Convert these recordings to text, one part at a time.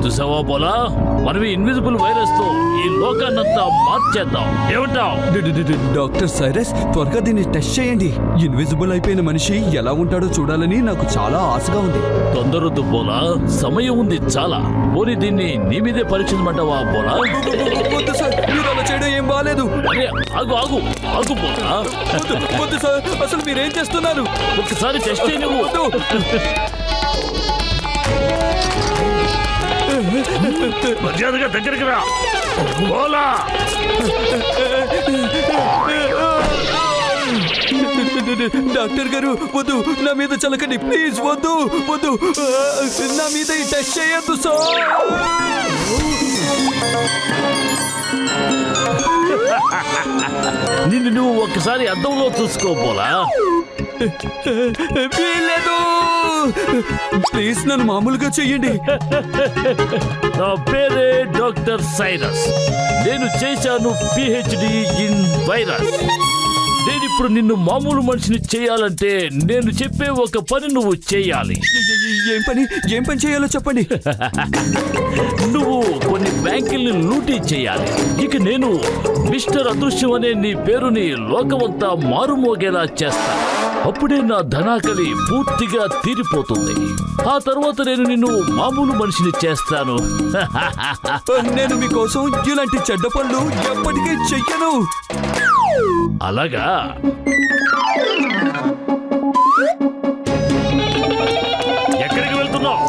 చూసావా బోలా, మనం invisible virus తో ఈ లోకాన్నంతా మార్చేద్దాం. ఏమంటావ్? డాక్టర్ సైరస్, త్వరగా దీన్ని టెస్ట్ చేయండి. ఇన్విజిబుల్ అయిపోయిన మనిషి ఎలా ఉంటాడో చూడాలని నాకు చాలా ఆశగా ఉంది. తొందరదు బోలా, సమయం ఉంది చాలా. పోనీ దీన్ని నీ మీదే పరీక్షించమంటావా బోలా? వద్దు సార్, మీరు అలా చేయడం ఏం బాగాలేదు. ఆగు ఆగు ఆగు బోలా. వద్దు సార్, అసలు మీరేం చేస్తున్నారు? ఒకసారి టెస్ట్ చేయి నువ్వు. మర్యాదగా దగ్గరికి రా బోలా. డాక్టర్ గారు వద్దు, నా మీద చలకండి ప్లీజ్. వద్దు వద్దు, నా మీద ఈ టెస్ట్ చేయొద్దు సార్. నిన్ను నువ్వు ఒక్కసారి అద్దంలో చూసుకో బోలా. వీల్లేదు, ప్లీజ్ నన్ను మామూలుగా చెయ్యండి. నా పేరే డాక్టర్ సైరస్. నేను చేశాను PhD ఇన్ వైరస్. నేనిప్పుడు నిన్ను మామూలు మనిషిని చేయాలంటే నేను చెప్పే ఒక పని నువ్వు చేయాలి. ఏం పని చేయాలో చెప్పండి. నువ్వు కొన్ని బ్యాంకుల్ని లూటీ చేయాలి. ఇక నేను మిస్టర్ అదృశ్యం అనే నీ పేరుని లోకమంతా మారుమోగేలా చేస్తా. అప్పుడే నా ధనాకలి పూర్తిగా తీరిపోతుంది. ఆ తర్వాత నేను నిన్ను మామూలు మనిషిని చేస్తాను. నేను మీకోసం ఇలాంటి చెడ్డ పనులు ఎప్పటికీ చెయ్యను. అలాగా? ఎక్కడికి వెళ్తున్నావు?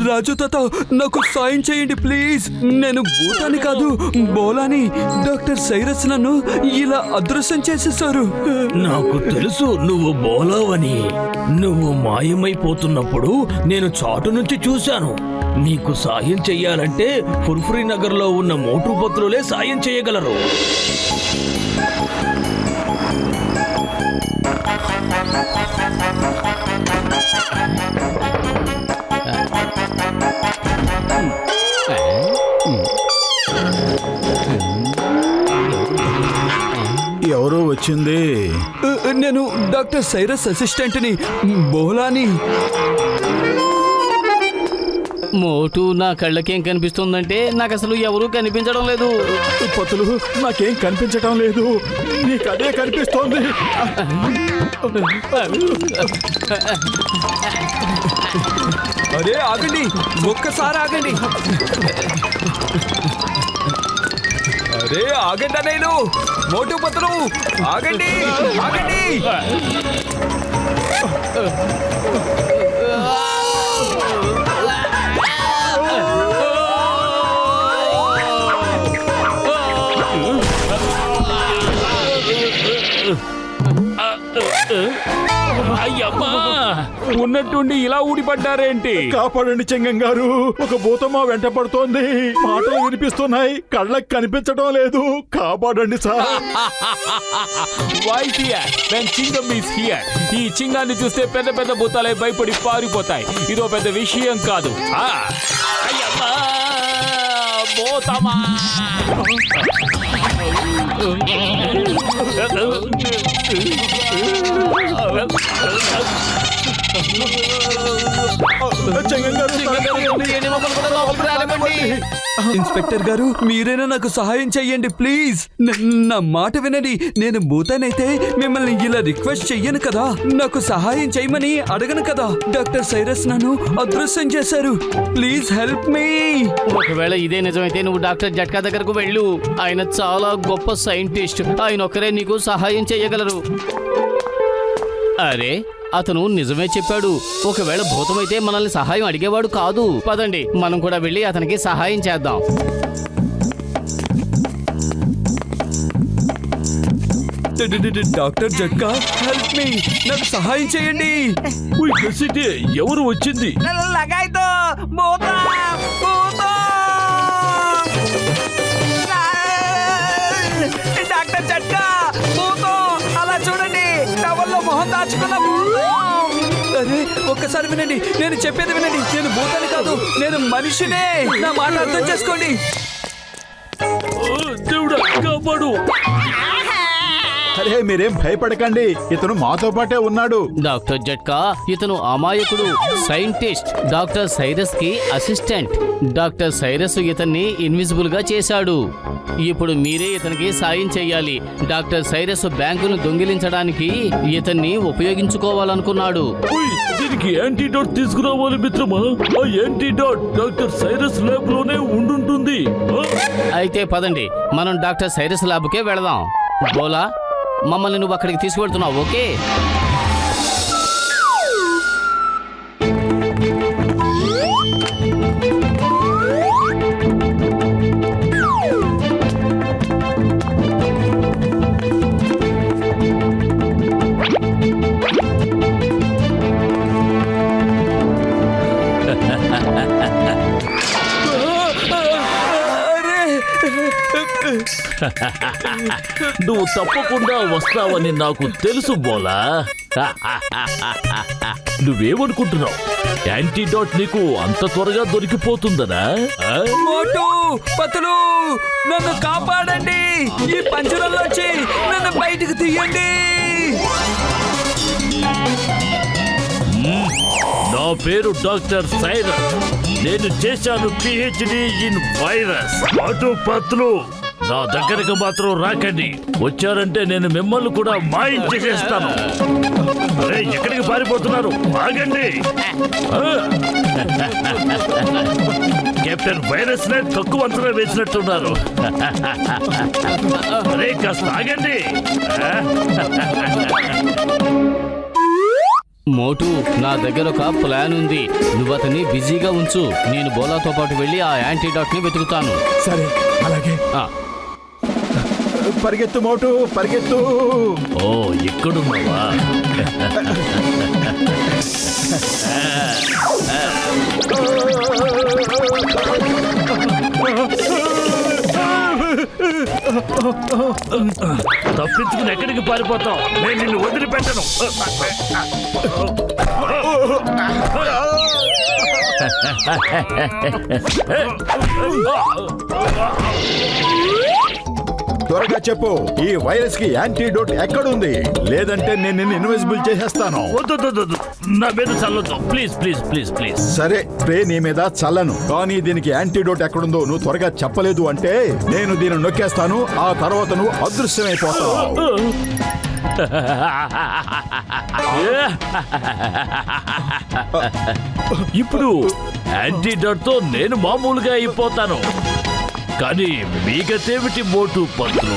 రాజు తాత, నాకు సాయం చేయండి ప్లీజ్. నేను భూతాన్ని కాదు, బోలాని. డాక్టర్ సైరస్ నన్ను ఇలా అదృశ్యం చేసేశారు. నాకు తెలుసు నువ్వు బోలావని. నువ్వు మాయమైపోతున్నప్పుడు నేను చాటు నుంచి చూశాను. నీకు సాయం చెయ్యాలంటే ఫుర్ఫురి నగర్ లో ఉన్న మోటు పత్రులే సాయం చేయగలరు. ఎవరో వచ్చింది. నేను డాక్టర్ సైరస్ అసిస్టెంట్ని, బోలాని. మోటు నా కళ్ళకేం కనిపిస్తుందంటే నాకు అసలు ఎవరూ కనిపించడం లేదు. పతులు, నాకేం కనిపించటం లేదు. నీకు అదే కనిపిస్తోంది. అరే ఆగండి, ఒక్కసారి ఆగండి. అరే ఆగండి, నేను మోటు పతులు ఆగండి, ఆగండి. అయ్యమ్మా, ఉన్నట్టుండి ఇలా ఊడిపడ్డారేంటి? కాపాడండి చెంగం గారు, ఒక భూతమా వెంట పడుతోంది. మాటలు వినిపిస్తున్నాయి, కళ్ళకి కనిపించడం లేదు. కాపాడండి సార్. ఈ చింగాన్ని చూస్తే పెద్ద పెద్ద భూతాలే భయపడి పారిపోతాయి. ఇదో పెద్ద విషయం కాదు. అయ్యమ్మా, భూతమా. ఇన్స్పెక్టర్ గారు, మీరైనా నాకు సహాయం చెయ్యండి ప్లీజ్. నా మాట వినండి. నేను భూతానైతే మిమ్మల్ని ఇలా రిక్వెస్ట్ చెయ్యను కదా, నాకు సహాయం చేయమని అడగను కదా. డాక్టర్ సైరస్ నన్ను అదృశ్యం చేశారు. Please help me. ఒకవేళ ఇదే నిజమైతే నువ్వు డాక్టర్ జట్కా దగ్గరకు వెళ్ళు. ఆయన చాలా గొప్ప సైంటిస్ట్. ఆయన ఒకరే నీకు సహాయం చేయగలరు. అరే, అతను నిజమే చెప్పాడు. ఒకవేళ భూతమైతే మనల్ని సహాయం అడిగేవాడు కాదు. పదండి, మనం కూడా వెళ్ళి అతనికి సహాయం చేద్దాం. డాక్టర్ జట్కా, హెల్ప్ మీ, నాకు సహాయం చేయండి. ఎవరు వచ్చింది? డాక్టర్ జట్కా, అలా చూడండి, టవల్లో మొహం దాచుకున్న అరే ఒక్కసారి వినండి, నేను చెప్పేది వినండి. నేను భూతాన్ని కాదు, నేను మనిషినే. నా మాట అర్థం చేసుకోండి. దేవుడా కాపాడు. అరే మీరేం భయపడకండి, ఇతను మాతో పాటే ఉన్నాడు. డాక్టర్ జట్కా ఇతను అమాయకుడు సైంటిస్ట్. డాక్టర్ సైరస్ కి అసిస్టెంట్. డాక్టర్ సైరస్ ఇతన్ని ఇన్విజిబుల్ గా చేశాడు. ఇప్పుడు మీరే ఇతనికి సాయం చెయ్యాలి. డాక్టర్ సైరస్ బ్యాంకును దొంగిలించడానికి ఇతన్ని ఉపయోగించుకోవాలనుకున్నాడు. ఓయ్, దీనికి యాంటీడోట్ తీసుకురావాలి మిత్రమా. ఆ యాంటీడోట్ డాక్టర్ సైరస్ ల్యాబ్ లోనే ఉండుంటుంది. అయితే పదండి, మనం డాక్టర్ సైరస్ ల్యాబ్కే వెళదాం. బోలా, మమ్మల్ని నువ్వు అక్కడికి తీసుకువెళ్తున్నావు, ఓకే? నువ్వు తప్పకుండా వస్తావని నాకు తెలుసు బోలా. నువ్వేమనుకుంటున్నావు? యాంటీడోట్ నీకు అంత త్వరగా దొరికిపోతుందనా? మోటు పతులు, నన్ను కాపాడండి. ఈ పంజరంలోంచి నన్ను బయటకు తీయండి. నా పేరు డాక్టర్ సైరస్. నేను చేశాను PhD ఇన్ వైరస్. అటు పత్లు, నా దగ్గరకు మాత్రం రాకండి. వచ్చారంటే నేను మిమ్మల్ని కూడా మాయించేసేస్తాను. అరే ఎక్కడికి పారిపోతున్నారు? ఆగండి. కెప్టెన్ వైరస్ నే తక్కువ అంచనా వేసినట్టున్నారు. అరే కాస్త ఆగండి. మోటు, నా దగ్గర ఒక ప్లాన్ ఉంది. నువ్వు అతన్ని బిజీగా ఉంచు. నేను బోలాతో పాటు వెళ్ళి ఆ యాంటీడాట్ ని వెతుకుతాను. సరే అలాగే. పరిగెత్తు మోటు, పరిగెత్తు. ఓ ఇక్కడున్నావా? తప్పించుకుని ఎక్కడికి పారిపోతావు? నేను నిన్ను వదిలిపెట్టను. త్వరగా చెప్పు, ఈ వైరస్ కి యాంటీడోట్ ఎక్కడుంది? లేదంటే నేను నిన్ను ఇన్విజిబుల్ చేసేస్తాను. వద్దు, నా మీద చల్లొద్దు. Please please please please. సరే స్ప్రే నీ మీద చల్లను, కానీ దీనికి యాంటీడోట్ ఎక్కడుందో నువ్వు త్వరగా చెప్పలేదు అంటే నేను దీన్ని నొక్కేస్తాను. ఆ తర్వాత నువ్వు అదృశ్యమైపోతావు. ఇప్పుడు యాంటీడోట్ తో నేను మామూలుగా అయిపోతాను. కానీ మీకతేమిటి మోటు పత్రు?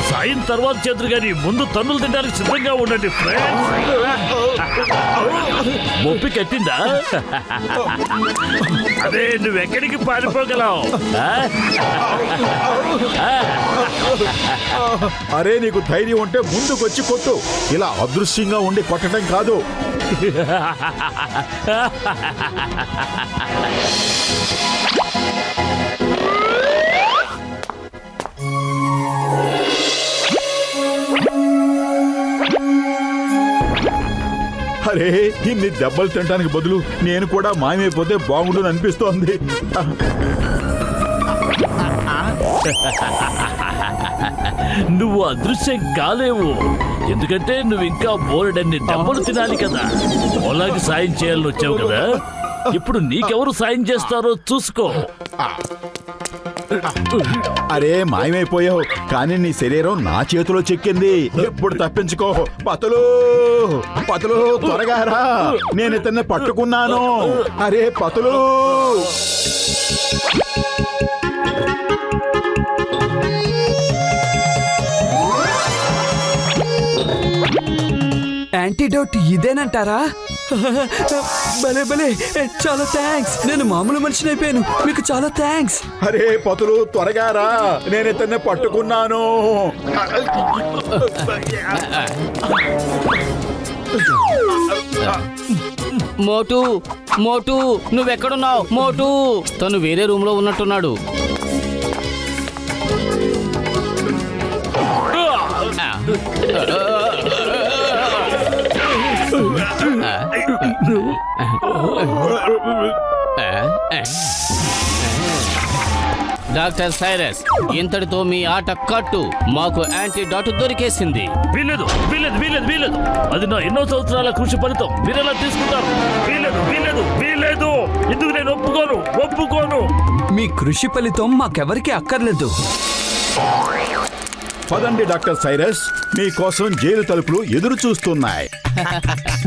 సాయం తర్వాత చేతులు కానీ ముందు తన్నులు తినడానికి సిద్ధంగా ఉండండి ఫ్రెండ్స్. మొప్పి కట్టిందా? అదే నువ్వెక్కడికి పారిపోగలవు? అరే నీకు ధైర్యం ఉంటే ముందుకొచ్చి కొట్టు. ఇలా అదృశ్యంగా ఉండి కొట్టడం కాదు. అరే ఇన్ని దెబ్బలు తినడానికి బదులు నేను కూడా మాయమైపోతే బాగుండు అనిపిస్తోంది. నువ్వు అదృశ్యం కాలేవు. ఎందుకంటే నువ్వు ఇంకా బోర్డన్ని డబ్బులు తినాలి కదా. అలాగే సాయం చేయాలని వచ్చావు కదా. ఇప్పుడు నీకెవరు సాయం చేస్తారో చూసుకో. అరే మాయమైపోయావు, కానీ నీ శరీరం నా చేతిలో చిక్కింది. ఎప్పుడు తప్పించుకో. పతులు పతులు త్వరగా రా, నేను ఇతన్ని పట్టుకున్నాను. అరే పతులు. యాంటీడోట్ ఇదేనంటారా? భలే భలే, చాలా థ్యాంక్స్. నేను మామూలు మనిషిని అయిపోయాను. మీకు చాలా థ్యాంక్స్. అరే పతులు త్వరగా రా, నేను ఇతన్ని పట్టుకున్నాను. మోటు మోటు నువ్వెక్కడున్నావు? మోటు తను వేరే రూమ్ లో ఉన్నట్టున్నాడు. డాక్టర్ సైరస్, ఇంతటితో మీ ఆట కట్టు. మాకు యాంటీడాట్ దొరికేసింది. వీలేదు వీలేదు వీలేదు వీలేదు అది నా ఎన్నో సంవత్సరాల కృషి ఫలితం. మీరెలా తీసుకుంటారు? వీలేదు వీలేదు వీలేదు ఇందుకు నేను ఒప్పుకోను. మీ కృషి ఫలితం మాకెవరికి అక్కర్లేదు. పదండి డాక్టర్ సైరస్, మీకోసం జైలు తలుపులు ఎదురు చూస్తున్నాయి.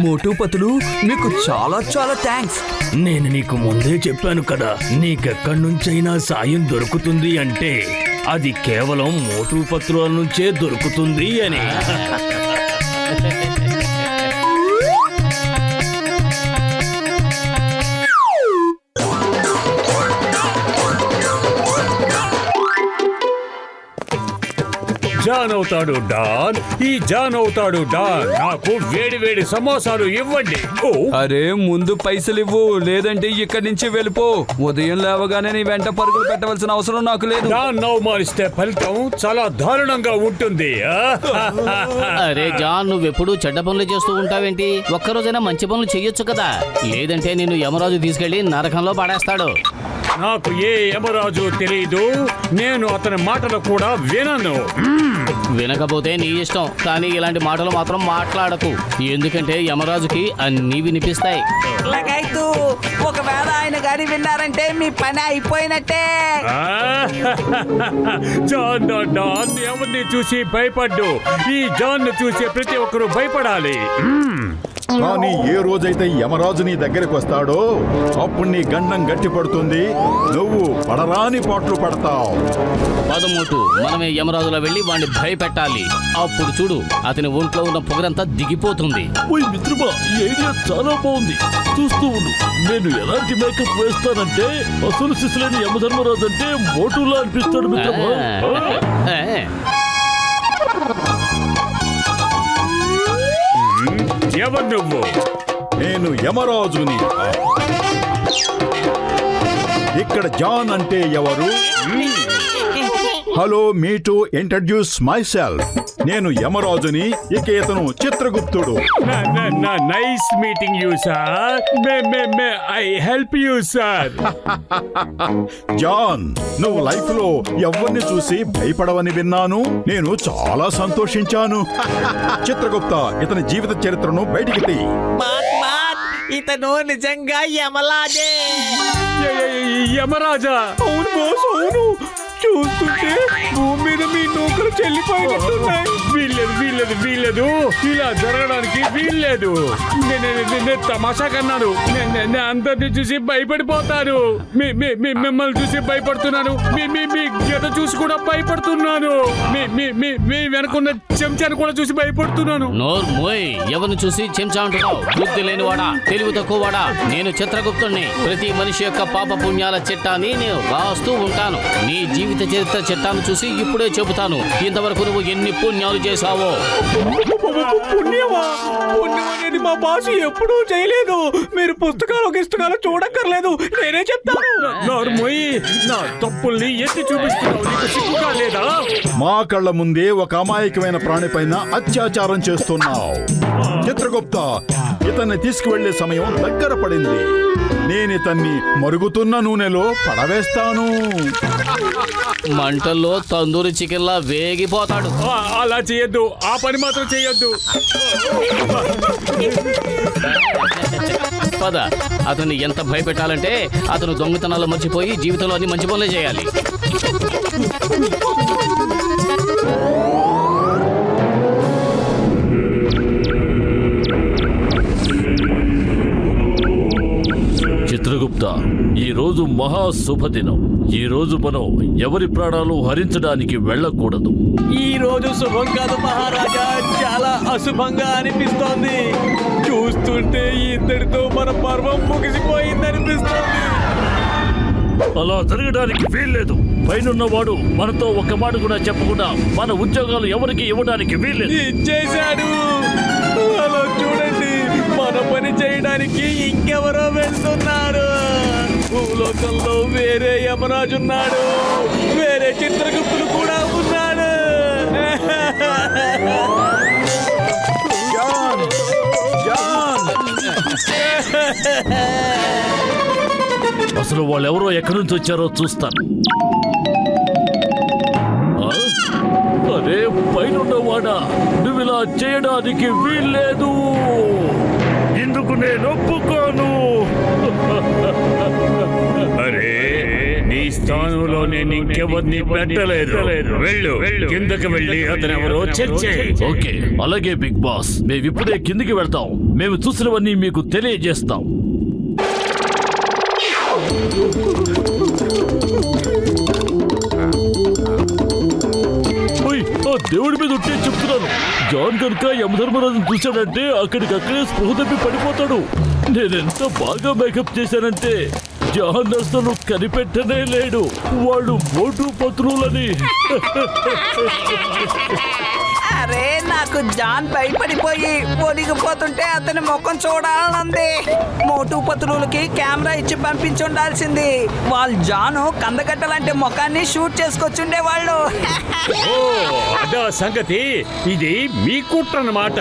మోటుపతులు, మీకు చాలా చాలా థ్యాంక్స్. నేను నీకు ముందే చెప్పాను కదా, నీకెక్కడి నుంచైనా సాయం దొరుకుతుంది అంటే అది కేవలం మోటు పత్రుల నుంచే దొరుకుతుంది అని. జాన్ అవుతాడు డాన్, ఈ జాన్ అవుతాడు డాన్. నాకు వేడి వేడి సమోసాలు ఇవ్వండి. ఓ అరే, ముందు పైసలు ఇవ్వు, లేదంటే ఇక్కడి నుంచి వెళ్ళిపో. ఉదయం లేవగానే నీ వెంట పరుగులు పెట్టవలసిన అవసరం నాకు లేదు. డాన్ అవమానిస్తే ఫలితం చాలా దారుణంగా ఉంటుంది. అరే జాన్, నువ్వెప్పుడు చెడ్డ పనులు చేస్తూ ఉంటావేంటి? ఒక్కరోజైనా మంచి పనులు చెయ్యొచ్చు కదా, లేదంటే నిన్ను యమరాజు తీసుకెళ్లి నరకంలో పడేస్తాడు. నాకు ఏ యమరాజు తెలియదు, నేను అతని మాటలు కూడా వినను. వినకపోతే నీ ఇష్టం, కానీ ఇలాంటి మాటలు మాత్రం మాట్లాడకు, ఎందుకంటే యమరాజుకి అన్నీ వినిపిస్తాయి. లగైతు, ఒకవేళ ఆయన గారి విన్నారంటే మీ పని అయిపోయినట్టే. జాన్ డాన్ ఎవరిని చూసి భయపడ్డు. ఈ జాన్ చూసి ప్రతి ఒక్కరూ భయపడాలి. కానీ ఏ రోజైతే యమరాజు నీ దగ్గరికి వస్తాడో అప్పుడు నీ గండం గట్టి పడుతుంది, నువ్వు పడరాని పాటలు పడతావు. పదమూటు, మనమే యమరాజులో వెళ్ళి వాడిని భయపెట్టాలి. అప్పుడు చూడు, అతని ఒంట్లో ఉన్న పొగరంతా దిగిపోతుంది. ఓయ్ మిత్రమా, ఈ ఐడియా చాలా బాగుంది. చూస్తూ ఉండు, నేను ఎలాంటి మేకప్ వేస్తానంటే అసలు శిశులేని యమధర్మరాజు అంటే మోటులా అనిపిస్తాడు మిత్రమా. ఎవరు నువ్వు? నేను యమరాజుని. ఇక్కడ జాన్ అంటే ఎవరు? Hello, me to introduce myself. నేను యమరాజుని, ఇక ఇతను చిత్రగుప్తుడు. Nice meeting you sir. I help you sir. John, నువ్వు లైఫ్ లో ఎవరిని చూసి భయపడవని విన్నాను. నేను చాలా సంతోషించాను. చిత్రగుప్త, ఇతని జీవిత చరిత్రను బయటికి తీ. ఇతను నిజంగా యమలాజే. యమరాజా? అవును బాస్, అవును. చూస్తుంటే భూమి మీద మీ నూకలు చెల్లిపోయినట్టున్నాయి. వీల్లేదు, ఇలా జరగడానికి వీల్లేదు. నేను తమాషా కన్నాను. నేను అందరిని చూసి భయపడిపోతాను. మిమ్మల్ని చూసి భయపడుతున్నాను. మీ గత చూసి కూడా భయపడుతున్నాను. మీ వెనకున్న చెంచాను కూడా చూసి భయపడుతున్నాను. నోర్ మోయ్, ఎవరిని చూసి చెంచా అంటున్నావు? బుద్ధి లేనివాడా, తెలివి తక్కువవాడా? నేను చిత్రగుప్తుణ్ణి. ప్రతి మనిషి యొక్క పాప పుణ్యాల చిట్టాన్ని నేను రాస్తూ ఉంటాను. నీ జీవిత చరిత్ర చిట్టాను చూసి ఇప్పుడే చెబుతాను. ఇంతవరకు నువ్వు ఎన్ని పుణ్యాలు చేశావో. పుణ్యం అనేది మా బాసు ఎప్పుడూ చేయలేదు. మీరు పుస్తకాలు చూడక్కర్లేదు, నేనే చెప్తాను. నోర్మోయి, నా తప్పుల్ని ఎత్తి చూపిస్తున్నావు. నీకు సిగ్గుగా లేదా? మా కళ్ళ ముందే ఒక అమాయకమైన ప్రాణి పైన అత్యాచారం చేస్తున్నావు. చిత్రగుప్త, ఇతన్ని తీసుకువెళ్లే సమయం దగ్గర పడింది. నేను ఇతన్ని మరుగుతున్న నూనెలో పడవేస్తాను. మంటల్లో తందూరి చికెన్ లా వేగిపోతాడు. అలా చేయొద్దు, ఆ పని మాత్రం చేయొద్దు. పద, అతన్ని ఎంత భయపెట్టాలంటే అతను దొంగతనాలు మర్చిపోయి జీవితంలో అన్ని మంచి పనులే చేయాలి. చిత్రగుప్త, ఈ రోజు మహా శుభదినం. ఈ రోజు మనం ఎవరి ప్రాణాలు హరించడానికి వెళ్ళకూడదు. ఈ రోజు శుభం కాదు మహారాజా, చాలా అశుభంగా అనిపిస్తోంది. చూస్తుంటే ఇంతటితో మన పర్వం ముగిసిపోయిందనిపిస్తోంది. అలా జరగడానికి వీల్లేదు. పైనున్నవాడు మనతో ఒక్క మాట కూడా చెప్పకుండా మన ఉద్యోగాలు ఎవరికి ఇవ్వడానికి వీల్లేదు. ఇచ్చేశాడు. అలా చూడండి, మన పని చేయడానికి ఇంకెవరో వెళ్తున్నారు. భూలోకంలో వేరే యమరాజున్నాడు, వేరే చిత్రగుప్తులు కూడా ఉన్నాడు. జాన్! జాన్! అసలు వాళ్ళెవరో ఎక్కడి నుంచి వచ్చారో చూస్తాను. ఆ? అరే పైనున్నవాడా, నువ్వు ఇలా చేయడానికి వీల్లేదు. ఇందుకు నేను ఒప్పుకోను. అరే నీ స్థానంలో నేను ఇంకెవరిని పెట్టలేదు. వెళ్ళు, కిందకి వెళ్ళి అతనెవరో చెక్ చేయి. ఓకే అలాగే బిగ్ బాస్, మేము ఇప్పుడే కిందికి వెళ్తాం. మేము చూసినవన్నీ మీకు తెలియజేస్తాం. ఆ దేవుడి మీద ఉంటే చెప్తున్నాను, జాన్ కనుక యమధర్మరాజును చూశాడంటే అక్కడికక్కడే స్పృహ తప్పి పడిపోతాడు. నేనెంత బాగా మేకప్ చేశానంటే జాన్ అసలు కనిపెట్టనే లేడు. వాళ్ళు మోటు పత్రులని. అరే నాకు జాన్ భయపడిపోయి ఒడిగిపోతుంటే అతని ముఖం చూడాలనుంది. మోటు పత్రులకి కెమెరా ఇచ్చి పంపించుండాల్సింది. వాళ్ళు జాను కందగట్టలాంటి ముఖాన్ని షూట్ చేసుకొచ్చుండే వాళ్ళు. ఓ అదా సంగతి. ఇది మీ కుట్ర అన్నమాట.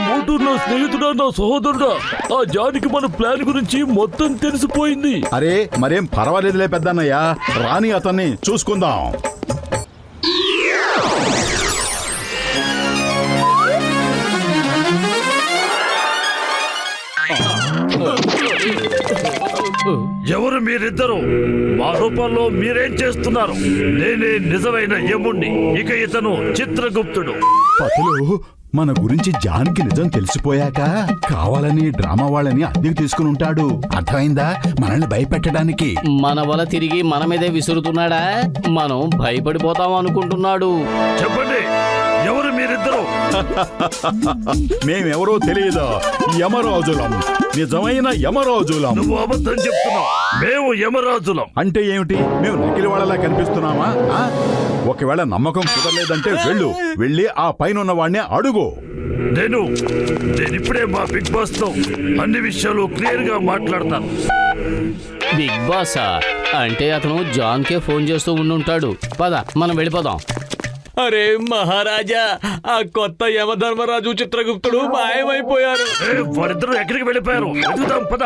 మోటు నా స్నేహితుడా, నా సహోదరుడా. ఆ జానికి మన ప్లాన్ గురించి మొత్తం తెలిసిపోయింది. అరే మరేం పర్వాలేదులే పెద్దన్నయ్య, రాని అతన్ని చూసుకుందాం. ఎవరు మీరిద్దరు? మా రూపంలో మీరేం చేస్తున్నారు? నేనే నిజమైన యముణ్ణి. ఇక ఇతను చిత్రగుప్తుడు. పతులు, మన గురించి జాన్కి నిజం తెలిసిపోయాక కావాలని డ్రామా వాళ్ళని అద్దెకు తీసుకుని ఉంటాడు. అర్థమైందా? మనల్ని భయపెట్టడానికి. మన వల తిరిగి మన మీదే విసురుతున్నాడా? మనం భయపడిపోతాం అనుకుంటున్నాడు. చెప్పండి, ఎవరు మీరిద్దరు? మేమెవరో తెలియదా? యమరాజులం, నిజమైన యమరాజులం. నువ్వు అబద్ధం చెప్తున్నావు. మేము యమరాజులం. అంటే ఏమిటి? మేము నకిలీ వాళ్ళలా కనిపిస్తున్నామా? ఒకవేళ నమ్మకం కుదరలేదంటే వెళ్ళి ఆ పైన ఉన్న వాడిని అడుగు. నేను ఇప్పుడే మా బిగ్ బాస్ తో అన్ని విషయాలు క్లియర్ గా మాట్లాడతాను. బిగ్ బాసా అంటే అతను జాన్ కే ఫోన్ చేస్తూ ఉండుంటాడు. పద మనం వెళ్ళిపోదాం. అరే మహారాజా, ఆ కొత్త యమధర్మరాజు చిత్రగుప్తుడు మాయమైపోయారు. వారిద్దరూ ఎక్కడికి వెళ్ళిపోయారు? ఎదుగుదాం పద.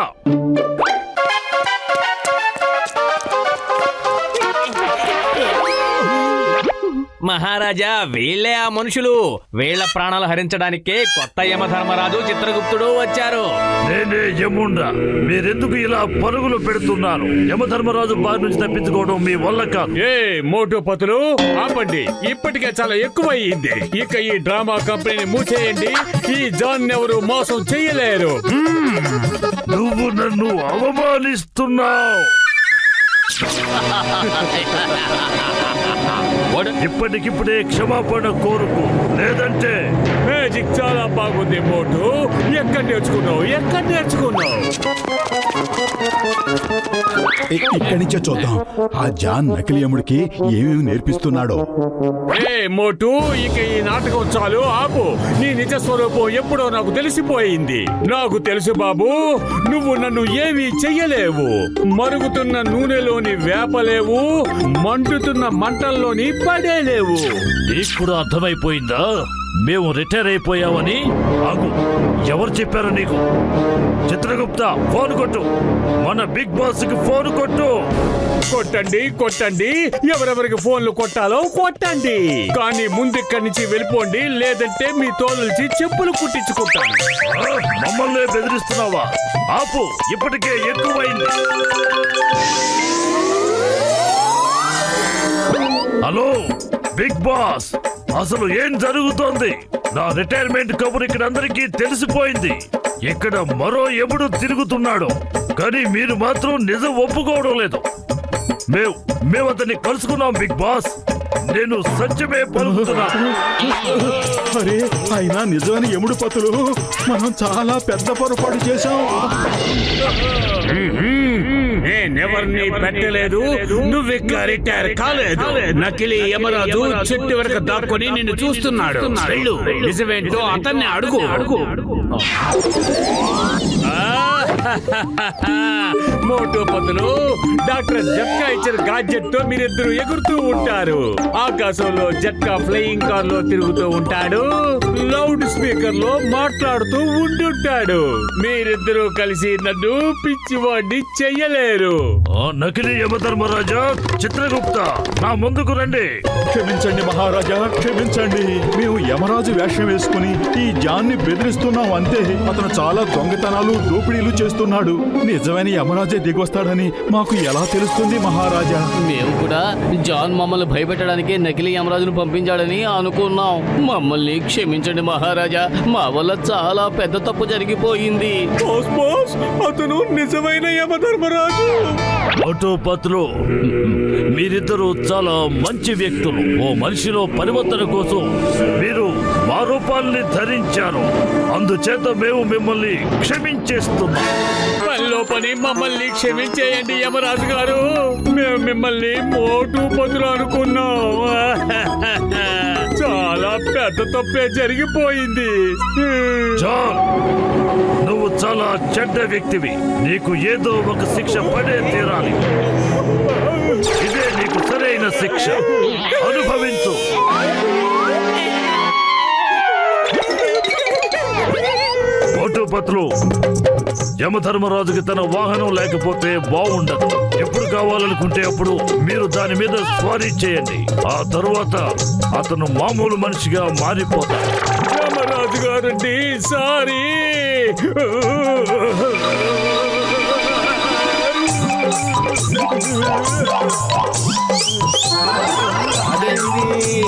మహారాజా, వీళ్ళే ఆ మనుషులు. వీళ్ళ ప్రాణాలు హరించడానికే కొత్త యమధర్మరాజు చిత్రగుప్తుడు వచ్చారు. నేనే యముండా. మీరెందుకు ఇలా పరుగులు పెడుతున్నారు? యమధర్మరాజు బారి నుంచి తప్పించుకోవడం మీ వల్ల కాదు. ఏ మోటు పతులు, ఆపండి. ఇప్పటికే చాలా ఎక్కువయ్యింది. ఇక ఈ డ్రామా కంపెనీని మూసేయండి. ఈ జాన్ ఎవరు మోసం చెయ్యలేరు. నువ్వు నన్ను అవమానిస్తున్నావు. ఇప్పటికిప్పుడే క్షమాపణ కోరుకు, లేదంటే మ్యాజిక్ చాలా బాగుంది మోటు. ఎక్కడ నేర్చుకున్నావు? ఇక్కడి నుంచే చూద్దాం ఆ జాన్ నకిలీ యముడికి ఏమేమి నేర్పిస్తున్నాడో. ఏ మోటు, ఇక ఈ నాటకం చాలు, ఆపు. నీ నిజ స్వరూపం ఎప్పుడో నాకు తెలిసిపోయింది. నాకు తెలుసు బాబు, నువ్వు నన్ను ఏమీ చెయ్యలేవు. మరుగుతున్న నూనెలోని వేపలేవు, మండుతున్న మంటల్లోని పడేలేవు. నీకు కూడా అర్థమైపోయిందా? మేము రిటైర్ అయిపోయామని. ఆగు, ఎవరు చెప్పారు నీకు? చిత్రగుప్త, ఫోన్ కొట్టు. మన బిగ్ బాస్ కి ఫోన్ కొట్టు. కొట్టండి. ఎవరెవరికి ఫోన్లు కొట్టాలో కొట్టండి. కానీ ముందు ఇక్కడి నుంచి వెళ్ళిపోండి, లేదంటే మీ తోలుచి చెప్పులు కుట్టించుకుంటాను. మమ్మల్ని బెదిరిస్తున్నావా? ఆపు, ఇప్పటికే ఎక్కువైంది. హలో బిగ్ బాస్, అసలు ఏం జరుగుతోంది? నా రిటైర్మెంట్ కబురు ఇక్కడ అందరికీ తెలిసిపోయింది. ఇక్కడ మరో ఎప్పుడు తిరుగుతున్నాడు, కానీ మీరు మాత్రం నిజం ఒప్పుకోవడం లేదు. మేము అతన్ని కలుసుకున్నాం బిగ్ బాస్. నేను సత్యమే పలుకుతున్నాను. అరే అయినా నిజమైన యముడు పతులు, మనం చాలా పెద్ద పొరపాటు చేశాం. నేనెవరిని పెట్టలేదు. నువ్విక్క రిటైర్ కాలేదు. నకిలీ యమరాజు చెట్టు వరకు దాక్కొని నిన్ను చూస్తున్నాడు. వెళ్ళు, నిజమేంటో అతన్ని అడుగు. మోటు పతులు డాక్టర్ జట్కా ఇచ్చిన గాడ్జెట్ తో మీరిద్దరు ఎగురుతూ ఉంటారు. ఆకాశంలో జట్కా ఫ్లయింగ్ కార్ లో తిరుగుతూ ఉంటాడు, లౌడ్ స్పీకర్ లో మాట్లాడుతూ ఉంటుంటాడు. మీరిద్దరూ కలిసి నన్ను పిచ్చివాడిని చెయ్యలేరు. ఆ నకిలీ యమధర్మరాజా, చిత్రగుప్త, నా ముందుకు రండి. క్షమించండి మహారాజా, క్షమించండి. మేము యమరాజు వేషం వేసుకుని ఈ జాన్ని బెదిరిస్తున్నాం అంతే. అతను చాలా దొంగతనాలు, దోపిడీలు చేస్తున్నాడు. నిజమైన యమరాజే దిగొస్తాడని మాకు ఎలా తెలుస్తుంది మహారాజా? మేము కూడా జాన్ మమ్మల్ని భయపెట్టడానికి నకిలీ యమరాజును పంపించాడని అనుకున్నాం. మమ్మల్ని క్షమించండి మహారాజా, మా వల్ల చాలా పెద్ద తప్పు జరిగిపోయింది. అతను నిజమైన యమధర్మరాజు. మోటు పతులు, మీరిద్దరూ చాలా మంచి వ్యక్తులు. ఓ మనిషిలో పరివర్తన కోసం మీరు మా రూపాల్ని ధరించారు. అందుచేత మేము మిమ్మల్ని క్షమించేస్తున్నాం. పనిలో పని మమ్మల్ని క్షమించేయండి యమరాజు గారు. మేము మిమ్మల్ని మోటు పతులు అనుకున్నాం. చాలా పెద్ద తప్పే జరిగిపోయింది. జాన్, నువ్వు చాలా చెడ్డ వ్యక్తివి. నీకు ఏదో ఒక శిక్ష పడే తీరాలి. ఇదే నీకు సరైన శిక్ష. అనుభవించు. మోటుపతులు, యమధర్మరాజుకి తన వాహనం లేకపోతే బాగుండదు. ఎప్పుడు కావాలనుకుంటే అప్పుడు మీరు దాని మీద స్వారీ చేయండి. ఆ తరువాత అతను మామూలు మనిషిగా మారిపోతాడు. యమరాజు గారండి, సారీ. అదేంటి